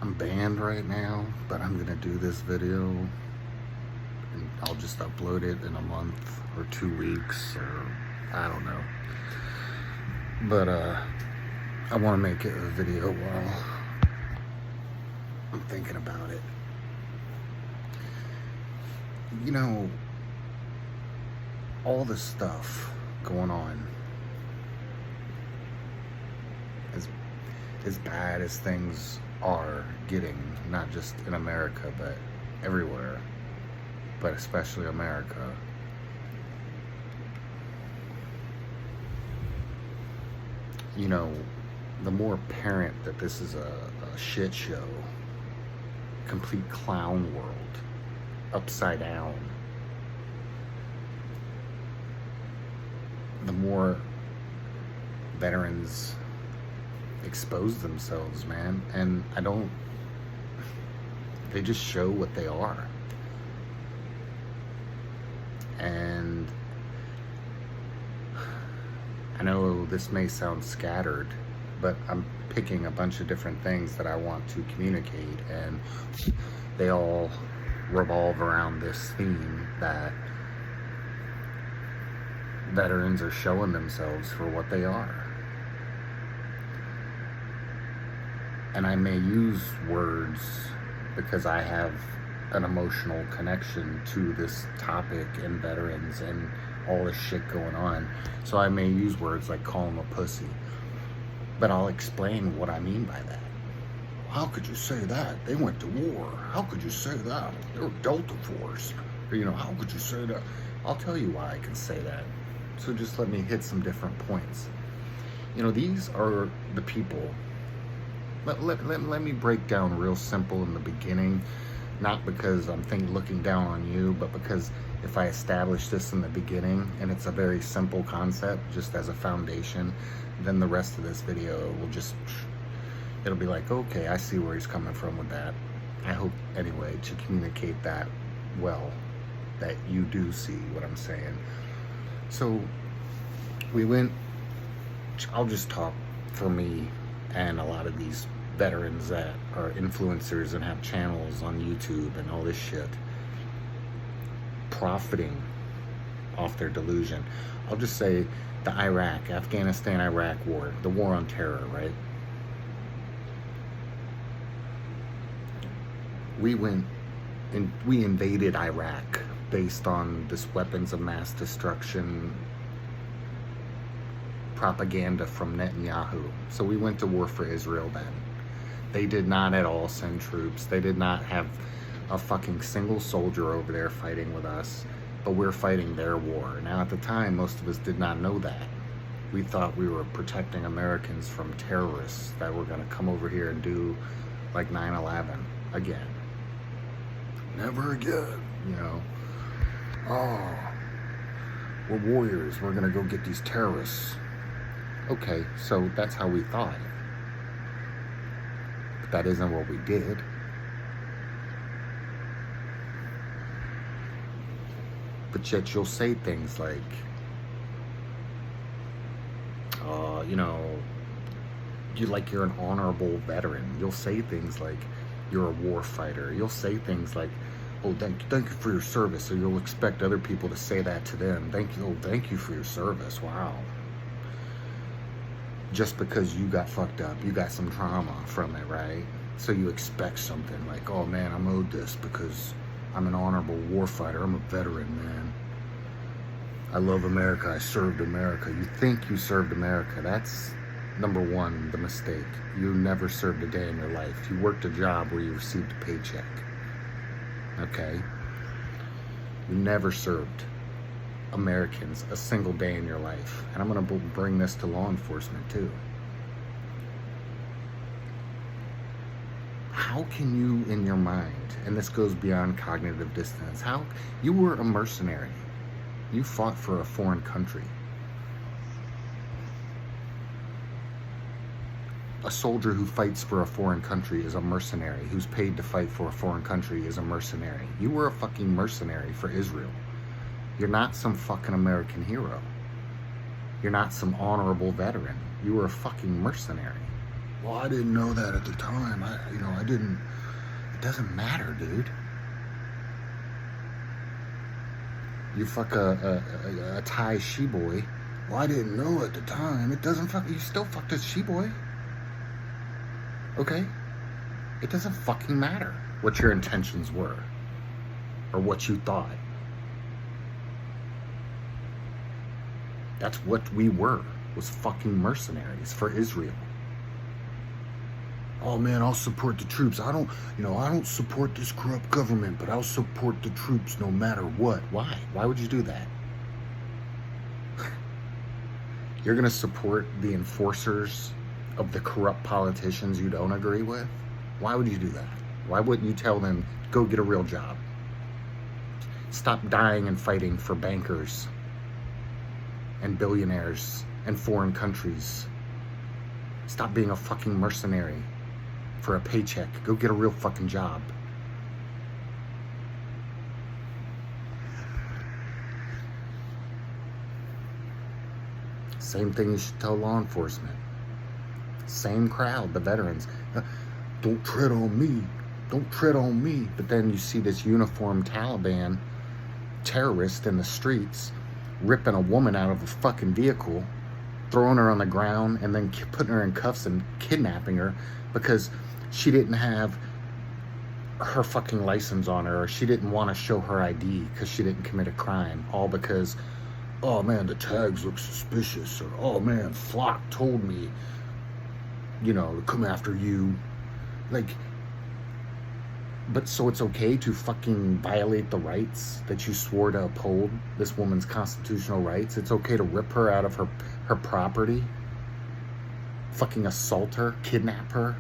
I'm banned right now, but I'm gonna do this video and I'll just upload it in a month or 2 weeks or I don't know. But I want to make it a video while I'm thinking about it. You know, all this stuff going on, as bad as things are getting, not just in America, but everywhere, but especially America. You know, the more apparent that this is a shit show, complete clown world, upside down, the more veterans expose themselves, man. And they just show what they are. And I know this may sound scattered, but I'm picking a bunch of different things that I want to communicate, and they all revolve around this theme that veterans are showing themselves for what they are. And I may use words because I have an emotional connection to this topic and veterans and all this shit going on. So I may use words like call them a pussy. But I'll explain what I mean by that. How could you say that? They went to war. How could you say that? They were Delta Force. Or, how could you say that? I'll tell you why I can say that. So just let me hit some different points. These are the people. Let me break down real simple in the beginning. Not because I'm looking down on you, but because if I establish this in the beginning, and it's a very simple concept, just as a foundation, then the rest of this video will it'll be like, okay, I see where he's coming from with that. I hope, anyway, to communicate that well, that you do see what I'm saying. So, I'll just talk for me and a lot of these veterans that are influencers and have channels on YouTube and all this shit, profiting off their delusion. I'll just say the Afghanistan-Iraq war, the war on terror, right? We invaded Iraq based on this weapons of mass destruction propaganda from Netanyahu. So we went to war for Israel then. They did not at all send troops. They did not have a fucking single soldier over there fighting with us, but we're fighting their war. Now at the time, most of us did not know that. We thought we were protecting Americans from terrorists that were gonna come over here and do like 9/11 again. Never again, Oh, we're warriors, we're gonna go get these terrorists. Okay, so that's how we thought. But that isn't what we did. But yet you'll say things like, you're an honorable veteran. You'll say things like you're a war fighter. You'll say things like, oh, thank you for your service. So you'll expect other people to say that to them. Thank you for your service. Wow. Just because you got fucked up, you got some trauma from it, right? So you expect something like, oh man, I'm owed this because I'm an honorable war fighter. I'm a veteran, man. I love America. I served America. You think you served America. That's number one, the mistake. You never served a day in your life. You worked a job where you received a paycheck. Okay? You never served Americans a single day in your life. And I'm going to bring this to law enforcement too. How can you, in your mind, and this goes beyond cognitive dissonance, how you were a mercenary. You fought for a foreign country. A soldier who fights for a foreign country is a mercenary. Who's paid to fight for a foreign country is a mercenary. You were a fucking mercenary for Israel. You're not some fucking American hero. You're not some honorable veteran. You were a fucking mercenary. Well, I didn't know that at the time. I didn't. It doesn't matter, dude. You fuck a Thai she-boy. Well, I didn't know at the time. It doesn't fuck. You still fucked a she-boy. Okay? It doesn't fucking matter what your intentions were or what you thought. That's what we were, was fucking mercenaries for Israel. Oh man, I'll support the troops. I don't support this corrupt government, but I'll support the troops no matter what. Why? Why would you do that? You're gonna support the enforcers of the corrupt politicians you don't agree with? Why would you do that? Why wouldn't you tell them, go get a real job? Stop dying and fighting for bankers and billionaires and foreign countries. Stop being a fucking mercenary for a paycheck. Go get a real fucking job. Same thing you should tell law enforcement. Same crowd, the veterans. Don't tread on me. Don't tread on me. But then you see this uniformed Taliban terrorist in the streets ripping a woman out of a fucking vehicle, throwing her on the ground, and then putting her in cuffs and kidnapping her because she didn't have her fucking license on her, or she didn't want to show her ID because she didn't commit a crime, all because, oh man, the tags look suspicious, or oh man, Flock told me, to come after you. Like, but so it's okay to fucking violate the rights that you swore to uphold, this woman's constitutional rights? It's okay to rip her out of her property, fucking assault her, kidnap her,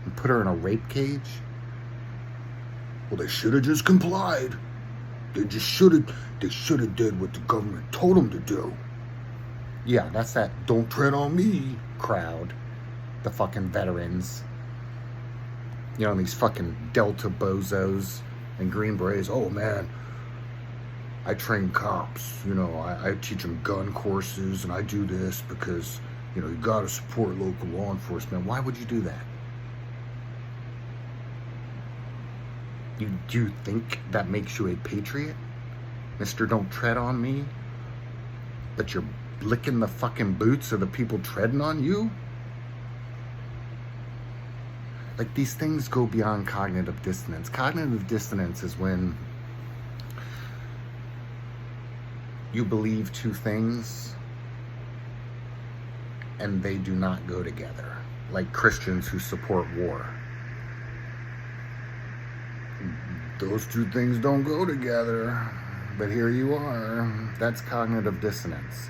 and put her in a rape cage? Well, they should have just complied. They should have did what the government told them to do. Yeah, that's that don't tread on me crowd. The fucking veterans. These fucking Delta bozos and Green Berets. Oh man, I train cops. I teach them gun courses, and I do this because, you gotta support local law enforcement. Why would you do that? Do you think that makes you a patriot? Mr. Don't Tread on Me? That you're licking the fucking boots of the people treading on you? Like, these things go beyond cognitive dissonance. Cognitive dissonance is when you believe two things and they do not go together. Like Christians who support war. Those two things don't go together, but here you are. That's cognitive dissonance.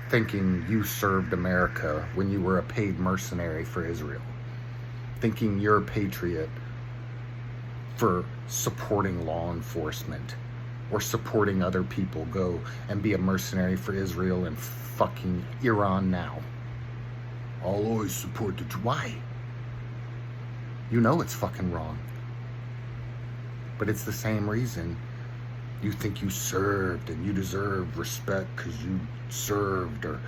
Thinking you served America when you were a paid mercenary for Israel. Thinking you're a patriot for supporting law enforcement or supporting other people go and be a mercenary for Israel and fucking Iran now. I'll always support the... Why? You know it's fucking wrong. But it's the same reason you think you served and you deserve respect because you served, or,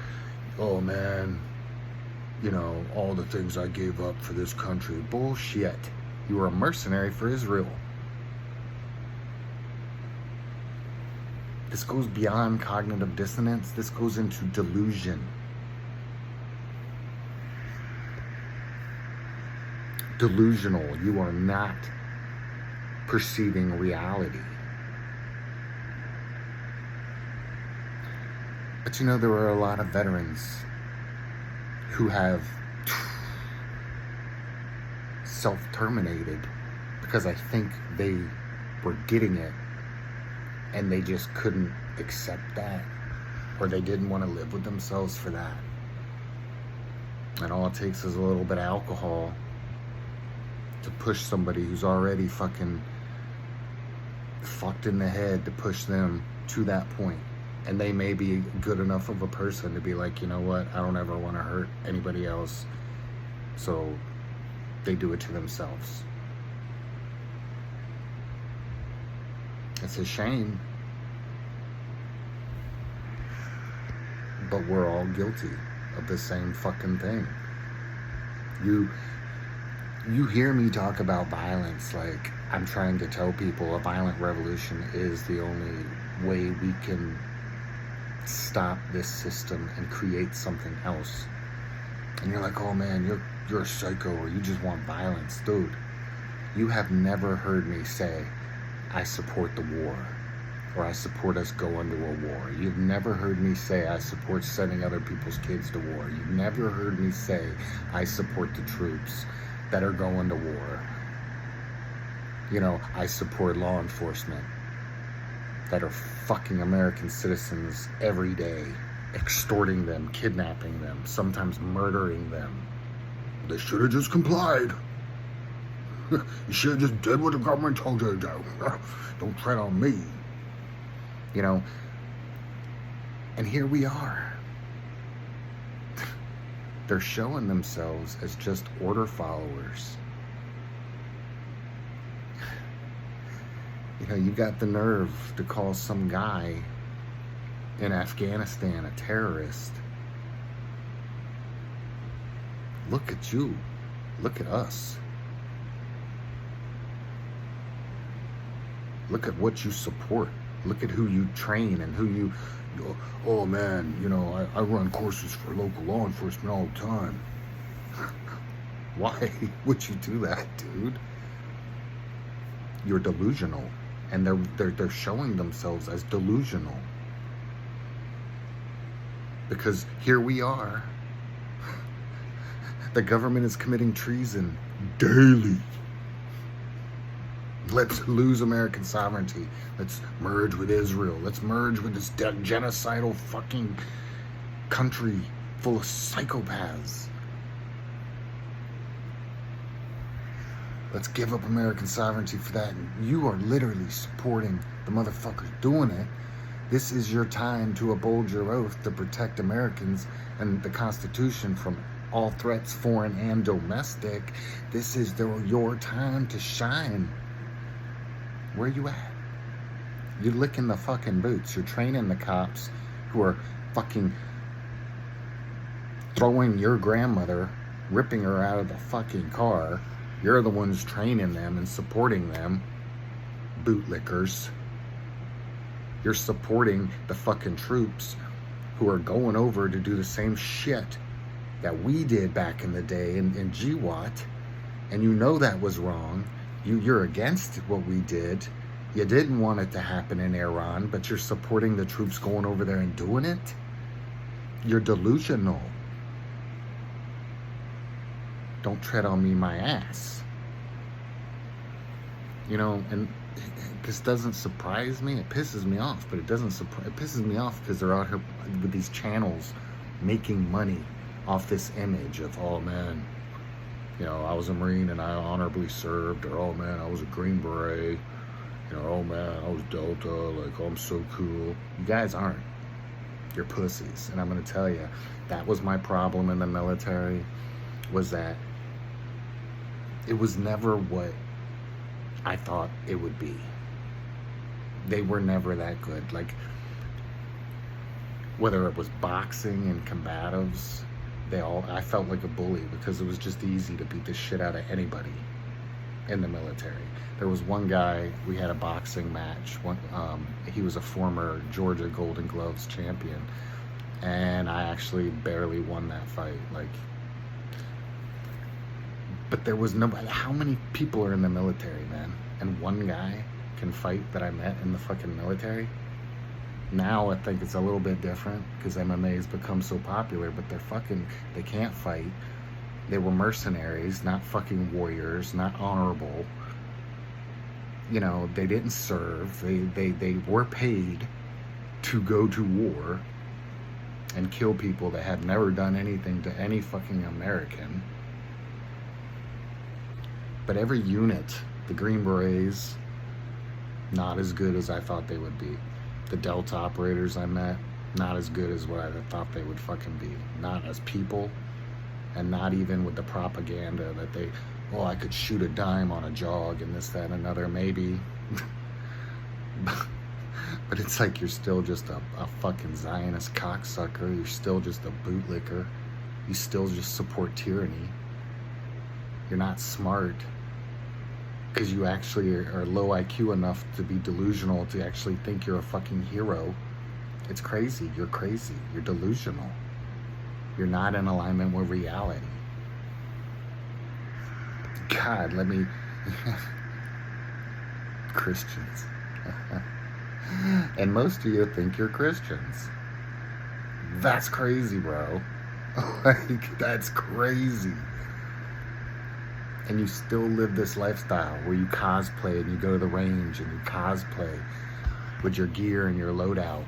oh man, all the things I gave up for this country. Bullshit. You were a mercenary for Israel. This goes beyond cognitive dissonance. This goes into delusion. Delusional. You are not perceiving reality. But there are a lot of veterans who have self-terminated because I think they were getting it and they just couldn't accept that, or they didn't want to live with themselves for that. And all it takes is a little bit of alcohol to push somebody who's already fucking fucked in the head, to push them to that point. And they may be good enough of a person to be like, you know what, I don't ever want to hurt anybody else. So they do it to themselves. It's a shame. But we're all guilty of the same fucking thing. You you hear me talk about violence like I'm trying to tell people a violent revolution is the only way we can stop this system and create something else. And you're like, oh man, you're a psycho, or you just want violence. Dude, you have never heard me say I support the war, or I support us going to a war. You've never heard me say I support sending other people's kids to war. You've never heard me say I support the troops that are going to war. You know, I support law enforcement that are fucking American citizens every day, extorting them, kidnapping them, sometimes murdering them. They should have just complied. You should have just did what the government told you to do. Don't tread on me. You know, and here we are. They're showing themselves as just order followers. You know, you got the nerve to call some guy in Afghanistan a terrorist. Look at you. Look at us. Look at what you support. Look at who you train and who you... Oh man, you know, I run courses for local law enforcement all the time. Why would you do that, dude? You're delusional. And they're showing themselves as delusional. Because here we are. The government is committing treason daily. Let's lose American sovereignty. Let's merge with Israel. Let's merge with this genocidal fucking country full of psychopaths. Let's give up American sovereignty for that. And you are literally supporting the motherfuckers doing it. This is your time to uphold your oath to protect Americans and the Constitution from all threats, foreign and domestic. This is your time to shine. Where you at? You're licking the fucking boots. You're training the cops who are fucking throwing your grandmother, ripping her out of the fucking car. You're the ones training them and supporting them. Bootlickers. You're supporting the fucking troops who are going over to do the same shit that we did back in the day in GWAT. And you know that was wrong. You're against what we did. You didn't want it to happen in Iran, but you're supporting the troops going over there and doing it? You're delusional. Don't tread on me, my ass. You know, and this doesn't surprise me. It pisses me off, but it pisses me off because they're out here with these channels making money off this image of, oh man, you know, I was a Marine and I honorably served, or oh man, I was a Green Beret, you know, oh man, I was Delta, like, oh, I'm so cool. You guys aren't. You're pussies. And I'm going to tell you, that was my problem in the military, was that it was never what I thought it would be. They were never that good. Like, whether it was boxing and combatives, I felt like a bully because it was just easy to beat the shit out of anybody in the military. There was one guy, we had a boxing match. He was a former Georgia Golden Gloves champion, and I actually barely won that fight. Like, but there was nobody. How many people are in the military, man? And one guy can fight that I met in the fucking military? Now I think it's a little bit different because MMA has become so popular, but they can't fight. They were mercenaries, not fucking warriors, not honorable. You know, they didn't serve. They were paid to go to war and kill people that had never done anything to any fucking American. But every unit, the Green Berets, not as good as I thought they would be. The Delta operators I met, not as good as what I thought they would fucking be. Not as people, and not even with the propaganda that I could shoot a dime on a jog and this, that, and another, maybe. But it's like you're still just a fucking Zionist cocksucker. You're still just a bootlicker. You still just support tyranny. You're not smart because you actually are low IQ enough to be delusional to actually think you're a fucking hero. It's crazy. You're crazy. You're delusional. You're not in alignment with reality. God, let me... Christians. And most of you think you're Christians. That's crazy, bro. Like, that's crazy. And you still live this lifestyle where you cosplay and you go to the range and you cosplay with your gear and your loadout.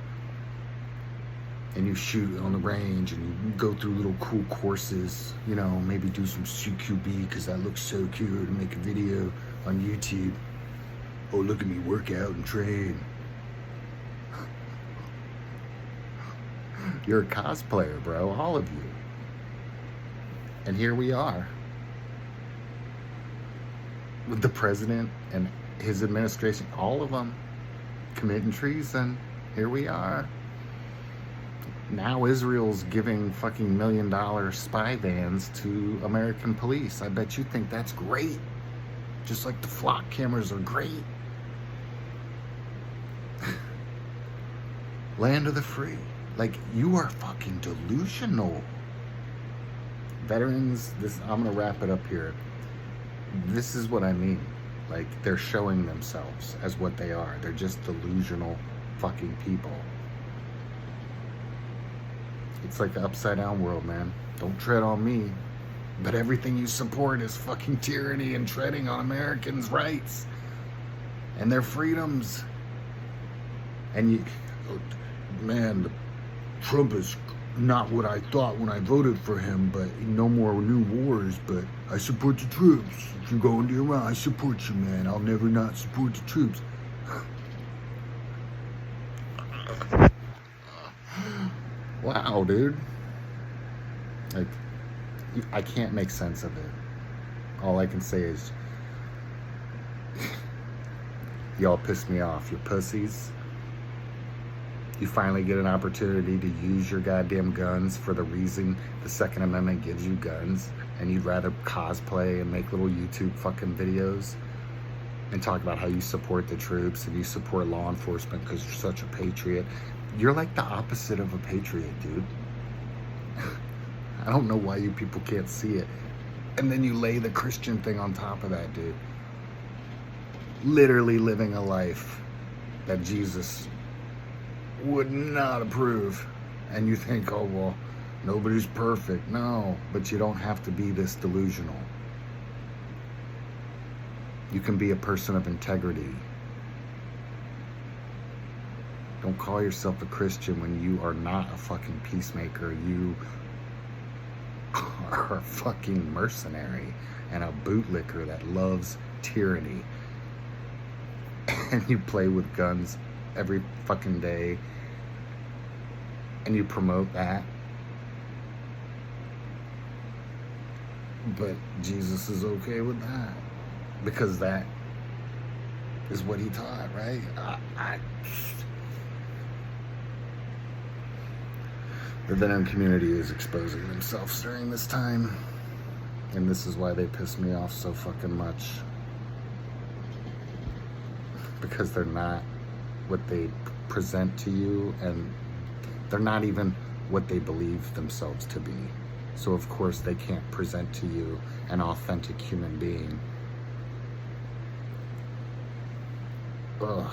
And you shoot on the range and you go through little cool courses, you know, maybe do some CQB because that looks so cool, to make a video on YouTube. Oh, look at me work out and train. You're a cosplayer, bro, all of you. And here we are with the president and his administration, all of them committing treason. Here we are. Now Israel's giving fucking $1 million spy vans to American police. I bet you think that's great. Just like the flock cameras are great. Land of the free. Like, you are fucking delusional. Veterans, I'm gonna wrap it up here. This is what I mean. Like, they're showing themselves as what they are. They're just delusional fucking people. It's like the upside down world, man. Don't tread on me. But everything you support is fucking tyranny and treading on Americans' rights and their freedoms. And you, man, Trump is not what I thought when I voted for him, but no more new wars, but I support the troops. If you go into Iran, I support you, man. I'll never not support the troops. Wow, dude. Like, I can't make sense of it. All I can say is, y'all piss me off. You're pussies. You finally get an opportunity to use your goddamn guns for the reason the Second Amendment gives you guns, and you'd rather cosplay and make little YouTube fucking videos and talk about how you support the troops and you support law enforcement because you're such a patriot. You're like the opposite of a patriot, dude. I don't know why you people can't see it. And then you lay the Christian thing on top of that, dude. Literally living a life that Jesus would not approve. And you think, oh, well, nobody's perfect. No, but you don't have to be this delusional. You can be a person of integrity. Don't call yourself a Christian when you are not a fucking peacemaker. You are a fucking mercenary and a bootlicker that loves tyranny. And you play with guns every fucking day. And you promote that. But Jesus is okay with that. Because that is what he taught, right? The veteran community is exposing themselves during this time. And this is why they piss me off so fucking much. Because they're not what they present to you, and they're not even what they believe themselves to be. So of course they can't present to you an authentic human being. Ugh.